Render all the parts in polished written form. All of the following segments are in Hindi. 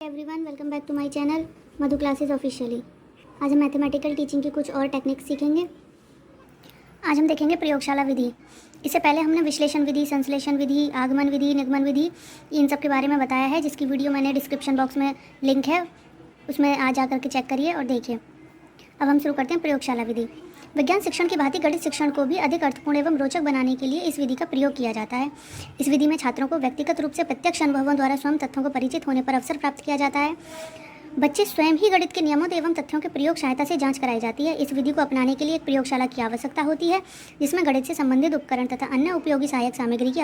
Everyone, welcome back to my channel Madhu classes officially. आज हम मैथमेटिकल टीचिंग की कुछ और टेक्निक्स सीखेंगे। आज हम देखेंगे प्रयोगशाला विधि। इससे पहले हमने विश्लेषण विधि, संश्लेषण विधि, आगमन विधि, निगमन विधि, इन सब के बारे में बताया है, जिसकी वीडियो मैंने डिस्क्रिप्शन बॉक्स में लिंक है, उसमें आ जा करके चेक करिए और देखिए। अब हम शुरू करते हैं प्रयोगशाला विधि। विज्ञान शिक्षण की भांति गणित शिक्षण को भी अधिक अर्थपूर्ण एवं रोचक बनाने के लिए इस विधि का प्रयोग किया जाता है। इस विधि में छात्रों को व्यक्तिगत रूप से प्रत्यक्ष अनुभवों द्वारा स्वयं तथ्यों को परिचित होने पर अवसर प्राप्त किया जाता है। बच्चे स्वयं ही गणित के नियमों एवं तथ्यों के प्रयोग सहायता से जांच कराई जाती है। इस विधि को अपनाने के लिए एक प्रयोगशाला की आवश्यकता होती है, जिसमें गणित से संबंधित उपकरण तथा अन्य उपयोगी सहायक सामग्री की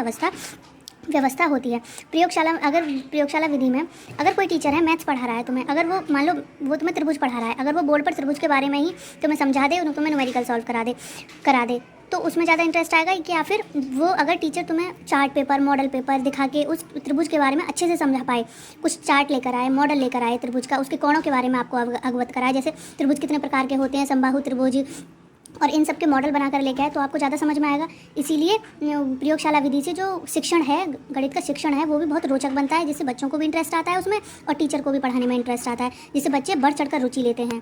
व्यवस्था होती है। प्रयोगशाला विधि में अगर कोई टीचर है, मैथ्स पढ़ा रहा है तुम्हें, अगर वो मान लो वो तुम्हें त्रिभुज पढ़ा रहा है, अगर वो बोर्ड पर त्रिभुज के बारे में ही तुम्हें समझा दे, तुम्हें न्यूमेरिकल सॉल्व करा दे तो उसमें ज़्यादा इंटरेस्ट आएगा, या फिर वो अगर टीचर तुम्हें चार्ट पेपर, मॉडल पेपर दिखा के उस त्रिभुज के बारे में अच्छे से समझा पाए, कुछ चार्ट लेकर आए, मॉडल लेकर आए त्रिभुज का, उसके कोणों के बारे में आपको अवगत कराए, जैसे त्रिभुज कितने प्रकार के होते हैं, समबाहु त्रिभुज, और इन सब के मॉडल बनाकर लेके आए, तो आपको ज़्यादा समझ में आएगा। इसीलिए प्रयोगशाला विधि से जो शिक्षण है, गणित का शिक्षण है, वो भी बहुत रोचक बनता है, जिससे बच्चों को भी इंटरेस्ट आता है उसमें और टीचर को भी पढ़ाने में इंटरेस्ट आता है, जिससे बच्चे बढ़ चढ़कर रुचि लेते हैं।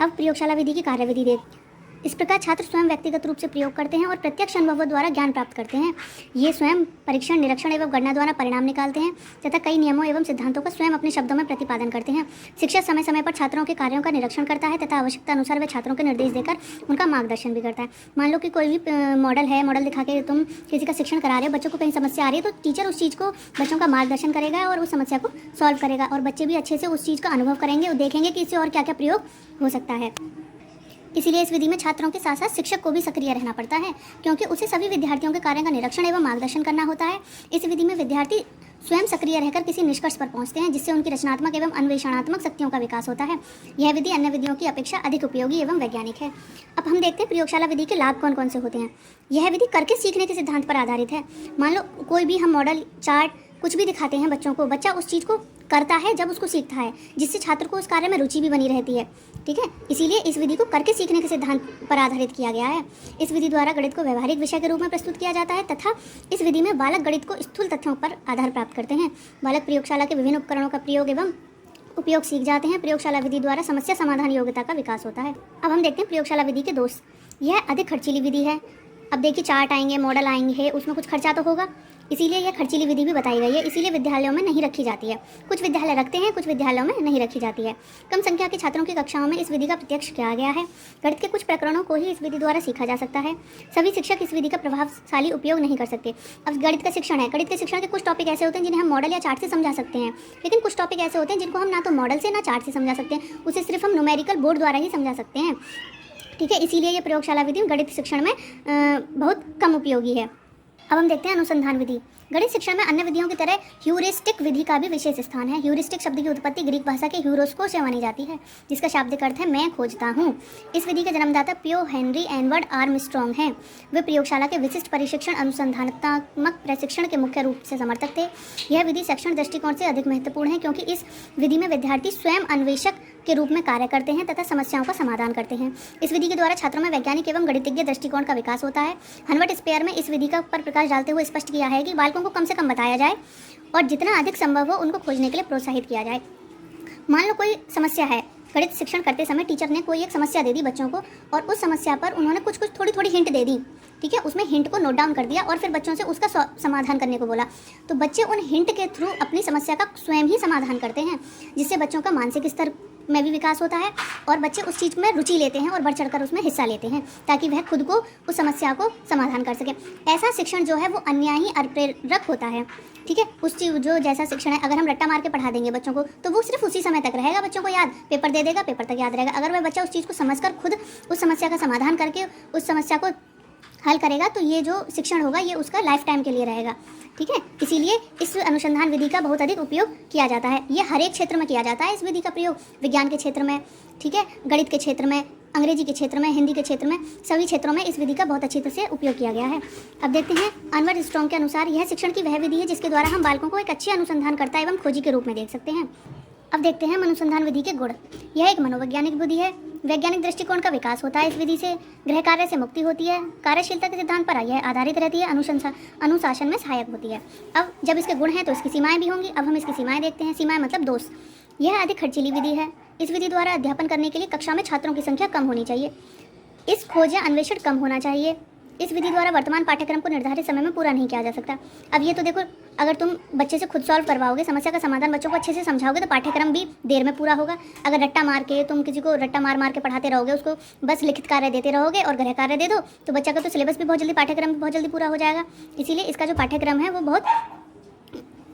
अब प्रयोगशाला विधि की कार्यविधि देख। इस प्रकार छात्र स्वयं व्यक्तिगत रूप से प्रयोग करते हैं और प्रत्यक्ष अनुभवों द्वारा ज्ञान प्राप्त करते हैं। ये स्वयं परीक्षण, निरीक्षण एवं गणना द्वारा परिणाम निकालते हैं तथा कई नियमों एवं सिद्धांतों का स्वयं अपने शब्दों में प्रतिपादन करते हैं। शिक्षक समय समय पर छात्रों के कार्यों का निरीक्षण करता है तथा आवश्यकता अनुसार वह छात्रों के निर्देश देकर उनका मार्गदर्शन भी करता है। मान लो कि कोई भी मॉडल है, मॉडल दिखा के तुम किसी का शिक्षण करा रहे हो, बच्चों को कहीं समस्या आ रही है, तो टीचर उस चीज़ को, बच्चों का मार्गदर्शन करेगा और उस समस्या को सॉल्व करेगा, और बच्चे भी अच्छे से उस चीज़ का अनुभव करेंगे और देखेंगे कि इससे और क्या क्या प्रयोग हो सकता है। इसीलिए इस विधि में छात्रों के साथ साथ शिक्षक को भी सक्रिय रहना पड़ता है, क्योंकि उसे सभी विद्यार्थियों के कार्यों का निरीक्षण एवं मार्गदर्शन करना होता है। इस विधि में विद्यार्थी स्वयं सक्रिय रहकर किसी निष्कर्ष पर पहुंचते हैं, जिससे उनकी रचनात्मक एवं अन्वेषणात्मक शक्तियों का विकास होता है। यह विधि अन्य विधियों की अपेक्षा अधिक उपयोगी एवं वैज्ञानिक है। अब हम देखते हैं प्रयोगशाला विधि के लाभ कौन कौन से होते हैं। यह विधि करके सीखने के सिद्धांत पर आधारित है। मान लो कोई भी हम मॉडल, चार्ट, कुछ भी दिखाते हैं बच्चों को, बच्चा उस चीज़ को करता है जब उसको सीखता है, जिससे छात्र को उस कार्य में रुचि भी बनी रहती है। ठीक है, इसीलिए इस विधि को करके सीखने के सिद्धांत पर आधारित किया गया है। इस विधि द्वारा गणित को व्यवहारिक विषय के रूप में प्रस्तुत किया जाता है तथा इस विधि में बालक गणित को स्थूल तथ्यों पर आधार प्राप्त करते हैं। बालक प्रयोगशाला के विभिन्न उपकरणों का प्रयोग एवं उपयोग सीख जाते हैं। प्रयोगशाला विधि द्वारा समस्या समाधान योग्यता का विकास होता है। अब हम देखते हैं प्रयोगशाला विधि के दोष। यह अधिक खर्चीली विधि है। अब देखिए, चार्ट आएंगे, मॉडल आएंगे, उसमें कुछ खर्चा तो होगा, इसीलिए यह खर्चीली विधि भी बताई गई है। इसीलिए विद्यालयों में नहीं रखी जाती है। कुछ विद्यालय रखते हैं, कुछ विद्यालयों में नहीं रखी जाती है। कम संख्या के छात्रों की कक्षाओं में इस विधि का प्रत्यक्ष किया गया है। गणित के कुछ प्रकरणों को ही इस विधि द्वारा सीखा जा सकता है। सभी शिक्षक इस विधि का प्रभावशाली उपयोग नहीं कर सकते। अब गणित का शिक्षण है, गणित के शिक्षण के कुछ टॉपिक ऐसे होते हैं जिन्हें हम मॉडल या चार्ट से समझा सकते हैं, लेकिन कुछ टॉपिक ऐसे होते हैं जिनको हम ना तो मॉडल से ना चार्ट से समझा सकते हैं, उसे सिर्फ हम न्यूमेरिकल बोर्ड द्वारा ही समझा सकते हैं। ठीक है, इसीलिए ये प्रयोगशाला विधि गणित शिक्षण में बहुत कम उपयोगी है। अब हम देखते हैं अनुसंधान विधि। गणित शिक्षण में अन्य विधियों की तरह ह्यूरिस्टिक विधि का भी विशेष स्थान है। ह्यूरिस्टिक शब्द की उत्पत्ति ग्रीक भाषा के ह्यूरोस्को से मानी जाती है, जिसका शाब्दिक अर्थ है मैं खोजता हूँ। इस विधि के जन्मदाता पियो हेनरी एडवर्ड आर्मस्ट्रॉन्ग हैं। वे प्रयोगशाला के विशिष्ट परीक्षण अनुसंधानात्मक प्रशिक्षण के मुख्य रूप से समर्थक थे। यह विधि शिक्षण दृष्टिकोण से अधिक महत्वपूर्ण है, क्योंकि इस विधि में विद्यार्थी स्वयं अन्वेषक के रूप में कार्य करते हैं तथा समस्याओं का समाधान करते हैं। इस विधि के द्वारा छात्रों में वैज्ञानिक एवं गणितज्ञ दृष्टिकोण का विकास होता है। हर्बर्ट स्पेयर में इस विधि का पर प्रकाश डालते हुए स्पष्ट किया है कि बालकों को कम से कम बताया जाए और जितना अधिक संभव हो उनको खोजने के लिए प्रोत्साहित किया जाए। मान लो कोई समस्या है, गणित शिक्षण करते समय टीचर ने कोई एक समस्या दे दी बच्चों को, और उस समस्या पर उन्होंने कुछ थोड़ी हिंट दे दी। ठीक है, उसमें हिंट को नोट डाउन कर दिया और फिर बच्चों से उसका समाधान करने को बोला। तो बच्चे उन हिंट के थ्रू अपनी समस्या का स्वयं ही समाधान करते हैं, जिससे बच्चों का मानसिक स्तर में भी विकास होता है और बच्चे उस चीज़ में रुचि लेते हैं और बढ़ चढ़कर उसमें हिस्सा लेते हैं, ताकि वह खुद को उस समस्या को समाधान कर सके। ऐसा शिक्षण जो है वो अन्यायी और प्रेरक होता है। ठीक है, उस चीज़ जो जैसा शिक्षण है, अगर हम रट्टा मार के पढ़ा देंगे बच्चों को, तो वो सिर्फ उसी समय तक रहेगा, बच्चों को याद, पेपर दे देगा, पेपर तक याद रहेगा। अगर वह बच्चा उस चीज़ को समझकर खुद उस समस्या का समाधान करके उस समस्या को हल करेगा, तो ये जो शिक्षण होगा ये उसका लाइफ टाइम के लिए रहेगा। ठीक है, इसीलिए इस अनुसंधान विधि का बहुत अधिक उपयोग किया जाता है। ये हर एक क्षेत्र में किया जाता है इस विधि का प्रयोग, विज्ञान के क्षेत्र में, ठीक है, गणित के क्षेत्र में, अंग्रेजी के क्षेत्र में, हिंदी के क्षेत्र में, सभी क्षेत्रों में इस विधि का बहुत अच्छी तरह से उपयोग किया गया है। अब देखते हैं अनवर स्ट्रॉन्ग के अनुसार यह शिक्षण की वह विधि है जिसके द्वारा हम बालकों को एक अच्छे अनुसंधानकर्ता एवं खोजी के रूप में देख सकते हैं। अब देखते हैं अनुसंधान विधि के गुण। यह एक मनोवैज्ञानिक विधि है। वैज्ञानिक दृष्टिकोण का विकास होता है। इस विधि से गृह कार्य से मुक्ति होती है, कार्यशीलता के सिद्धांत पर यह आधारित रहती है, अनुशासन में सहायक होती है। अब जब इसके गुण हैं तो इसकी सीमाएं भी होंगी। अब हम इसकी सीमाएं देखते हैं। सीमाएं मतलब दोष। यह अधिक खर्चीली विधि है। इस विधि द्वारा अध्यापन करने के लिए कक्षा में छात्रों की संख्या कम होनी चाहिए। इस खोज या अन्वेषण कम होना चाहिए। इस विधि द्वारा वर्तमान पाठ्यक्रम को निर्धारित समय में पूरा नहीं किया जा सकता। अब ये तो देखो, अगर तुम बच्चे से खुद सॉल्व करवाओगे, समस्या का समाधान बच्चों को अच्छे से समझाओगे तो पाठ्यक्रम भी देर में पूरा होगा। अगर रट्टा मार के तुम किसी को रट्टा मार मार के पढ़ाते रहोगे, उसको बस लिखित कार्य देते रहोगे और गृह कार्य दे दो, तो बच्चा का तो सिलेबस भी बहुत जल्दी, पाठ्यक्रम भी बहुत जल्दी पूरा हो जाएगा। इसीलिए इसका जो पाठ्यक्रम है वो बहुत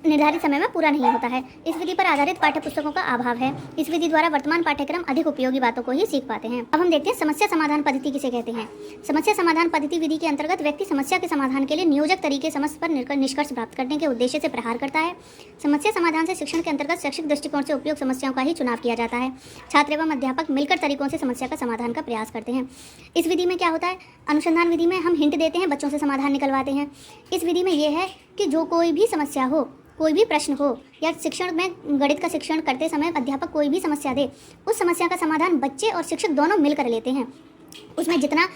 निर्धारित समय में पूरा नहीं होता है। इस विधि पर आधारित पाठ्य पुस्तकों का अभाव है। इस विधि द्वारा वर्तमान पाठ्यक्रम अधिक उपयोगी बातों को ही सीख पाते हैं। अब हम देखते हैं समस्या समाधान पद्धति किसे कहते हैं। समस्या समाधान पद्धति विधि के अंतर्गत व्यक्ति समस्या के समाधान के लिए नियोजक तरीके समस्या पर निष्कर्ष प्राप्त करने के उद्देश्य से प्रहार करता है। समस्या समाधान से शिक्षण के अंतर्गत शैक्षिक दृष्टिकोण से उपयोग समस्याओं का ही चुनाव किया जाता है। छात्र एवं अध्यापक मिलकर तरीकों से समस्या का समाधान का प्रयास करते हैं। इस विधि में क्या होता है, अनुसंधान विधि में हम हिंट देते हैं, बच्चों से समाधान निकलवाते हैं। इस विधि में यह है कि जो कोई भी समस्या हो, कोई भी प्रश्न हो, या शिक्षण में गणित का शिक्षण करते समय अध्यापक कोई भी समस्या दे, उस समस्या का समाधान बच्चे और शिक्षक दोनों मिलकर लेते हैं। उसमें जितना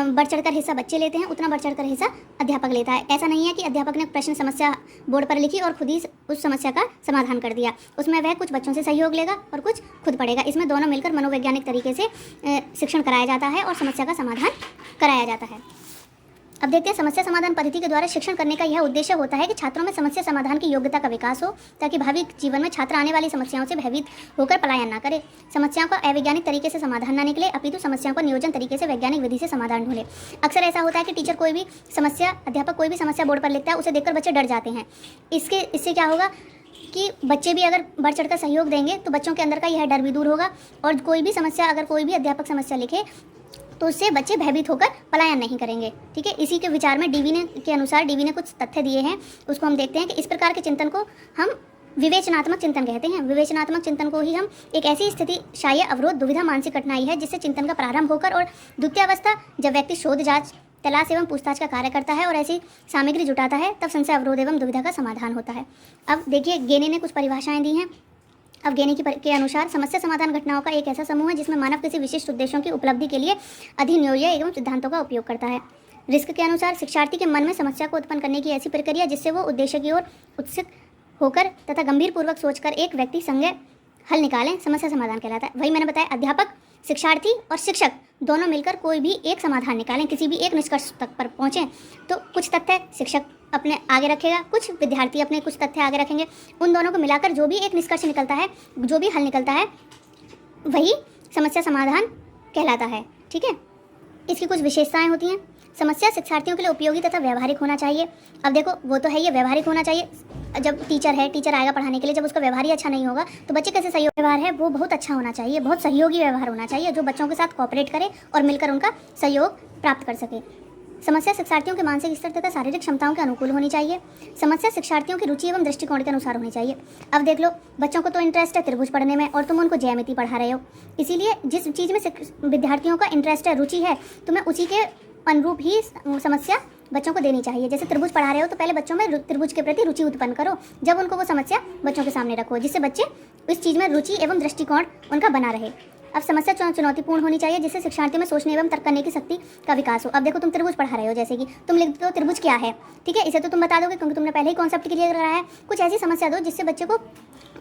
बढ़ चढ़कर हिस्सा बच्चे लेते हैं, उतना बढ़ चढ़कर हिस्सा अध्यापक लेता है। ऐसा नहीं है कि अध्यापक ने प्रश्न समस्या बोर्ड पर लिखी और खुद ही उस समस्या का समाधान कर दिया। उसमें वह कुछ बच्चों से सहयोग लेगा और कुछ खुद पढ़ेगा। इसमें दोनों मिलकर मनोवैज्ञानिक तरीके से शिक्षण कराया जाता है और समस्या का समाधान कराया जाता है। अब देखते हैं, समस्या समाधान पद्धति के द्वारा शिक्षण करने का यह उद्देश्य होता है कि छात्रों में समस्या समाधान की योग्यता का विकास हो, ताकि भावी जीवन में छात्र आने वाली समस्याओं से भयभीत होकर पलायन न करे, समस्याओं का अवैज्ञानिक तरीके से समाधान न निकले, अपितु समस्याओं को नियोजन तरीके से वैज्ञानिक विधि से समाधान ढूंढे। अक्सर ऐसा होता है कि टीचर कोई भी समस्या, अध्यापक कोई भी समस्या बोर्ड पर लिखता है, उसे देखकर बच्चे डर जाते हैं। इससे क्या होगा कि बच्चे भी अगर बढ़ चढ़कर सहयोग देंगे तो बच्चों के अंदर का यह डर भी दूर होगा, और कोई भी समस्या, अगर कोई भी अध्यापक समस्या लिखे तो उससे बच्चे भयभीत होकर पलायन नहीं करेंगे। ठीक है, इसी के विचार में डीवी ने कुछ तथ्य दिए हैं, उसको हम देखते हैं कि इस प्रकार के चिंतन को हम विवेचनात्मक चिंतन कहते हैं। विवेचनात्मक चिंतन को ही हम एक ऐसी स्थिति, शायद अवरोध, दुविधा, मानसिक कठिनाई है जिससे चिंतन का प्रारंभ होकर और द्वितीय अवस्था जब व्यक्ति शोध, जांच, तलाश एवं पूछताछ का कार्य करता है और ऐसी सामग्री जुटाता है, तब संशय, अवरोध एवं दुविधा का समाधान होता है। अब देखिए, गेने ने कुछ परिभाषाएं दी हैं। अब गेनी के अनुसार समस्या समाधान घटनाओं का एक ऐसा समूह है जिसमें मानव किसी विशिष्ट उद्देश्यों की उपलब्धि के लिए अधिनियोज्य एवं सिद्धांतों का उपयोग करता है। रिस्क के अनुसार शिक्षार्थी के मन में समस्या को उत्पन्न करने की ऐसी प्रक्रिया जिससे वो उद्देश्य की ओर उत्सुक होकर तथा गंभीर पूर्वक सोचकर एक व्यक्ति संज्ञ हल निकालें, समस्या समाधान कहलाता है। वही मैंने बताया, अध्यापक, शिक्षार्थी और शिक्षक दोनों मिलकर कोई भी एक समाधान निकालें, किसी भी एक निष्कर्ष तक पर पहुँचें, तो कुछ तथ्य शिक्षक अपने आगे रखेगा, कुछ विद्यार्थी अपने कुछ तथ्य आगे रखेंगे। उन दोनों को मिलाकर जो भी एक निष्कर्ष निकलता है, जो भी हल निकलता है, वही समस्या समाधान कहलाता है। ठीक है, इसकी कुछ विशेषताएं होती हैं। समस्या शिक्षार्थियों के लिए उपयोगी तथा व्यवहारिक होना चाहिए। अब देखो, वो तो है, ये व्यवहारिक होना चाहिए। जब टीचर आएगा पढ़ाने के लिए, जब उसका व्यवहार ही अच्छा नहीं होगा तो बच्चे कैसे सहयोग, व्यवहार है वो बहुत अच्छा होना चाहिए, बहुत सहयोगी व्यवहार होना चाहिए, जो बच्चों के साथ कोऑपरेट करे और मिलकर उनका सहयोग प्राप्त कर सके। समस्या शिक्षार्थियों के मानसिक स्तर तथा शारीरिक क्षमताओं के अनुकूल होनी चाहिए। समस्या शिक्षार्थियों की रुचि एवं दृष्टिकोण के अनुसार होनी चाहिए। अब देख लो, बच्चों को तो इंटरेस्ट है त्रिभुज पढ़ने में और तुम उनको ज्यामिति पढ़ा रहे हो, इसीलिए जिस चीज़ में विद्यार्थियों का इंटरेस्ट है, रुचि है, तुम्हें उसी के अनुरूप ही समस्या बच्चों को देनी चाहिए। जैसे त्रिभुज पढ़ा रहे हो तो पहले बच्चों में त्रिभुज के प्रति रुचि उत्पन्न करो, जब उनको वो समस्या बच्चों के सामने रखो, जिससे बच्चे इस चीज़ में रुचि एवं दृष्टिकोण उनका बना रहे। अब समस्या चुनौतीपूर्ण होनी चाहिए, जिससे शिक्षार्थियों में सोचने एवं तर्क करने की शक्ति का विकास हो। अब देखो, तुम त्रिभुज पढ़ा रहे हो, जैसे कि तुम लिख दो त्रिभुज क्या है, ठीक है, इसे तो तुम बता दोगे क्योंकि तुमने पहले ही कॉन्सेप्ट क्लियर कराया है। कुछ ऐसी समस्या दो जिससे बच्चे को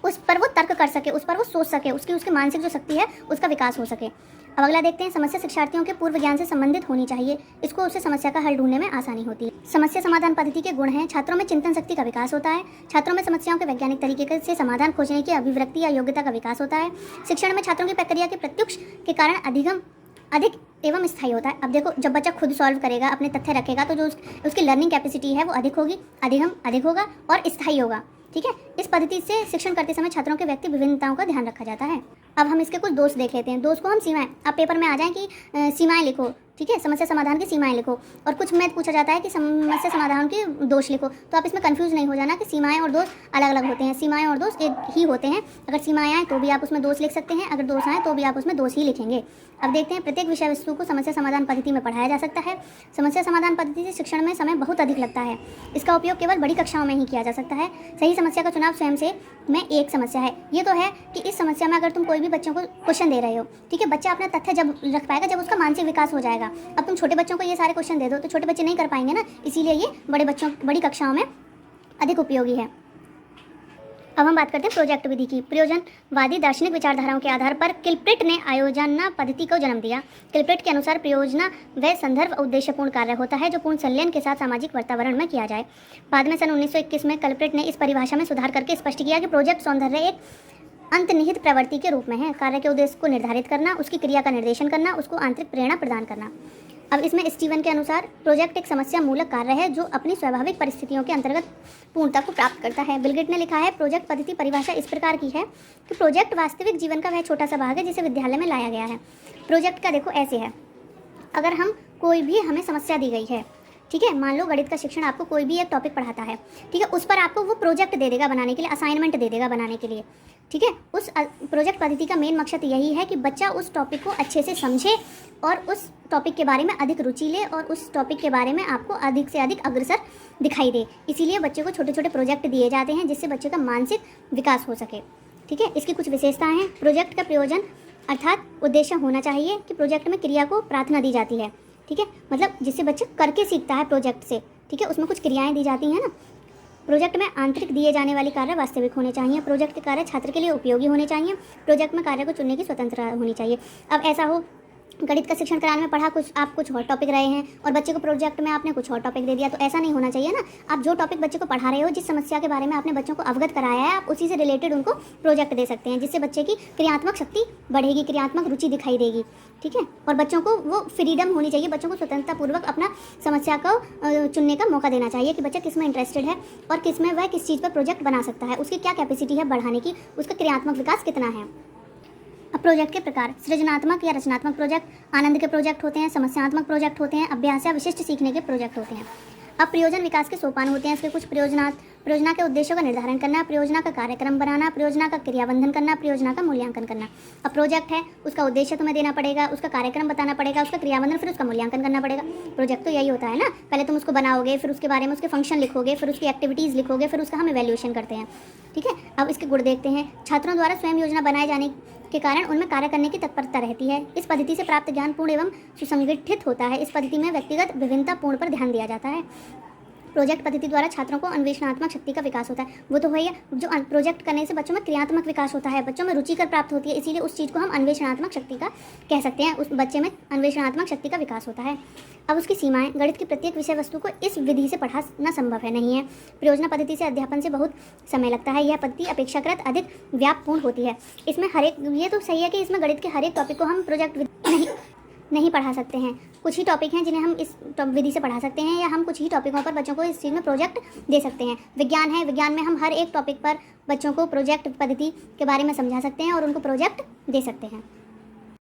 उस पर वो तर्क कर सके, उस पर वो सोच सके, उसकी मानसिक जो शक्ति है उसका विकास हो सके। अब अगला देखते हैं, समस्या शिक्षार्थियों के पूर्व ज्ञान से संबंधित होनी चाहिए, इसको उससे समस्या का हल ढूंढने में आसानी होती है। समस्या समाधान पद्धति के गुण हैं, छात्रों में चिंतन शक्ति का विकास होता है, छात्रों में समस्याओं के वैज्ञानिक तरीके से समाधान खोजने की अभिव्यक्ति या योग्यता का विकास होता है, शिक्षण में छात्रों की प्रक्रिया के प्रत्युक्ष के कारण अधिक एवं स्थायी होता है। अब देखो, जब बच्चा खुद सॉल्व करेगा, अपने तथ्य रखेगा, तो जो उसकी लर्निंग कैपेसिटी है वो अधिक होगी, अधिक होगा और स्थायी होगा। ठीक है, इस पद्धति से शिक्षण करते समय छात्रों के व्यक्ति विभिन्नताओं का ध्यान रखा जाता है। अब हम इसके कुछ दोष देख लेते हैं। दोष को हम सीमाएं, अब पेपर में आ जाए कि सीमाएं लिखो, ठीक है, समस्या समाधान की सीमाएं लिखो। और कुछ मैथ पूछा जाता है कि समस्या समाधान के दोष लिखो, तो आप इसमें कंफ्यूज नहीं हो जाना कि सीमाएं और दोष अलग अलग होते हैं। सीमाएं और दोष एक ही होते हैं। अगर सीमाएं आए तो भी आप उसमें दोष लिख सकते हैं, अगर दोष आए तो भी आप उसमें दोष ही लिखेंगे। अब देखते हैं, प्रत्येक विषय वस्तु को समस्या समाधान पद्धति में पढ़ाया जा सकता है। समस्या समाधान पद्धति से शिक्षण में समय बहुत अधिक लगता है। इसका उपयोग केवल बड़ी कक्षाओं में ही किया जा सकता है। सही समस्या का चुनाव स्वयं से में एक समस्या है। ये तो है कि इस समस्या में अगर तुम कोई भी बच्चों को क्वेश्चन दे रहे हो, ठीक है, बच्चा अपना तथ्य जब रख पाएगा जब उसका मानसिक विकास हो जाएगा। अब तुम छोटे बच्चों को ये सारे क्वेश्चन दे दो तो छोटे बच्चे नहीं कर पाएंगे ना, इसीलिए ये बड़ी कक्षाओं में अधिक उपयोगी है। अब हम बात करते हैं प्रोजेक्ट विधि की। प्रयोजनवादी दार्शनिक विचारधाराओं के आधार पर किलप्रिट ने आयोजना पद्धति को जन्म दिया। किलप्रिट के अनुसार प्रयोजना वह संदर्भ उद्देश्यपूर्ण कार्य होता है जो पूर्ण संलयन के साथ सामाजिक वातावरण में किया जाए। बाद में सन 1921 में किलप्रिट ने इस परिभाषा में सुधार करके स्पष्ट किया कि प्रोजेक्ट सौंदर्य एक अंतर्निहित प्रवृत्ति के रूप में है। कार्य के उद्देश्य को निर्धारित करना, उसकी क्रिया का निर्देशन करना, उसको आंतरिक प्रेरणा प्रदान करना। अब इसमें स्टीवन के अनुसार प्रोजेक्ट एक समस्या मूलक कार्य है जो अपनी स्वाभाविक परिस्थितियों के अंतर्गत पूर्णता को प्राप्त करता है। बिलगेट ने लिखा है, प्रोजेक्ट पद्धति परिभाषा इस प्रकार की है कि प्रोजेक्ट वास्तविक जीवन का वह छोटा सा भाग है जिसे विद्यालय में लाया गया है। प्रोजेक्ट का देखो ऐसे है, अगर हमें समस्या दी गई है, ठीक है, मान लो गणित का शिक्षण आपको कोई भी एक टॉपिक पढ़ाता है, ठीक है, उस पर आपको वो प्रोजेक्ट दे देगा बनाने के लिए, असाइनमेंट दे देगा बनाने के लिए, ठीक है। उस प्रोजेक्ट पद्धति का मेन मकसद यही है कि बच्चा उस टॉपिक को अच्छे से समझे और उस टॉपिक के बारे में अधिक रुचि ले और उस टॉपिक के बारे में आपको अधिक से अधिक अग्रसर दिखाई दे। इसीलिए बच्चे को छोटे छोटे प्रोजेक्ट दिए जाते हैं जिससे बच्चे का मानसिक विकास हो सके, ठीक है। इसकी कुछ विशेषताएं हैं। प्रोजेक्ट का प्रयोजन अर्थात उद्देश्य होना चाहिए कि प्रोजेक्ट में क्रिया को प्रार्थना दी जाती है, ठीक है, मतलब जिससे बच्चा करके सीखता है प्रोजेक्ट से, ठीक है, उसमें कुछ क्रियाएं दी जाती हैं ना। प्रोजेक्ट में आंतरिक दिए जाने वाले कार्य वास्तविक होने चाहिए। प्रोजेक्ट के कार्य छात्र के लिए उपयोगी होने चाहिए। प्रोजेक्ट में कार्य को चुनने की स्वतंत्रता होनी चाहिए। अब ऐसा हो, गणित का शिक्षण कराने में पढ़ा आप कुछ और टॉपिक रहे हैं और बच्चे को प्रोजेक्ट में आपने कुछ और टॉपिक दे दिया, तो ऐसा नहीं होना चाहिए ना। आप जो टॉपिक बच्चे को पढ़ा रहे हो, जिस समस्या के बारे में आपने बच्चों को अवगत कराया है, आप उसी से रिलेटेड उनको प्रोजेक्ट दे सकते हैं, जिससे बच्चे की क्रियात्मक शक्ति बढ़ेगी, क्रियात्मक रुचि दिखाई देगी, ठीक है। और बच्चों को वो फ्रीडम होनी चाहिए, बच्चों को स्वतंत्रतापूर्वक अपना समस्या को चुनने का मौका देना चाहिए कि बच्चा किस में इंटरेस्टेड है और किस में वह किस चीज़ पर प्रोजेक्ट बना सकता है, उसकी क्या कैपेसिटी है बढ़ाने की, उसका क्रियात्मक विकास कितना है। अब प्रोजेक्ट के प्रकार, सृजनात्मक या रचनात्मक प्रोजेक्ट, आनंद के प्रोजेक्ट होते हैं, समस्यात्मक प्रोजेक्ट होते हैं, अभ्यास या विशिष्ट सीखने के प्रोजेक्ट होते हैं। अब प्रयोजन विकास के सोपान होते हैं। इसके कुछ प्रयोजना के उद्देश्यों का निर्धारण करना, प्रयोजना का कार्यक्रम बनाना, प्रयोजना का क्रियाबंधन करना, प्रयोजना का मूल्यांकन करना। अब प्रोजेक्ट है, उसका उद्देश्य तुम्हें देना पड़ेगा, उसका कार्यक्रम बताना पड़ेगा, उसका क्रियाबंधन, फिर उसका मूल्यांकन करना पड़ेगा। प्रोजेक्ट तो यही होता है ना, पहले तुम उसको बनाओगे, फिर उसके बारे में उसके फंक्शन लिखोगे, फिर उसकी एक्टिविटीज़ लिखोगे, फिर उसका हम इवैल्यूएशन करते हैं, ठीक है। अब इसके गुण देखते हैं। छात्रों द्वारा स्वयं योजना बनाए जाने के कारण उनमें कार्य करने की तत्परता रहती है। इस पद्धति से प्राप्त ज्ञान पूर्ण एवं सुसंगठित होता है। इस पद्धति में व्यक्तिगत विभिन्नता पूर्ण पर ध्यान दिया जाता है। प्रोजेक्ट पद्धति द्वारा छात्रों को अन्वेषणात्मक शक्ति का विकास होता है। वो तो है, जो प्रोजेक्ट करने से बच्चों में क्रियात्मक विकास होता है, बच्चों में रुचिकर प्राप्त होती है, इसीलिए उस चीज़ को हम अन्वेषणात्मक शक्ति का कह सकते हैं। उस बच्चे में अन्वेषणात्मक शक्ति का विकास होता है। अब उसकी सीमाएं, गणित की प्रत्येक विषय वस्तु को इस विधि से पढ़ाना संभव है नहीं है। प्रयोजना पद्धति से अध्यापन से बहुत समय लगता है। यह पद्धति अपेक्षाकृत अधिक व्यापपूर्ण होती है। इसमें ये तो सही है कि इसमें गणित के हर एक टॉपिक को हम प्रोजेक्ट नहीं पढ़ा सकते हैं। कुछ ही टॉपिक हैं जिन्हें हम इस विधि से पढ़ा सकते हैं, या हम कुछ ही टॉपिकों पर बच्चों को इस चीज़ में प्रोजेक्ट दे सकते हैं। विज्ञान है, विज्ञान में हम हर एक टॉपिक पर बच्चों को प्रोजेक्ट पद्धति के बारे में समझा सकते हैं और उनको प्रोजेक्ट दे सकते हैं।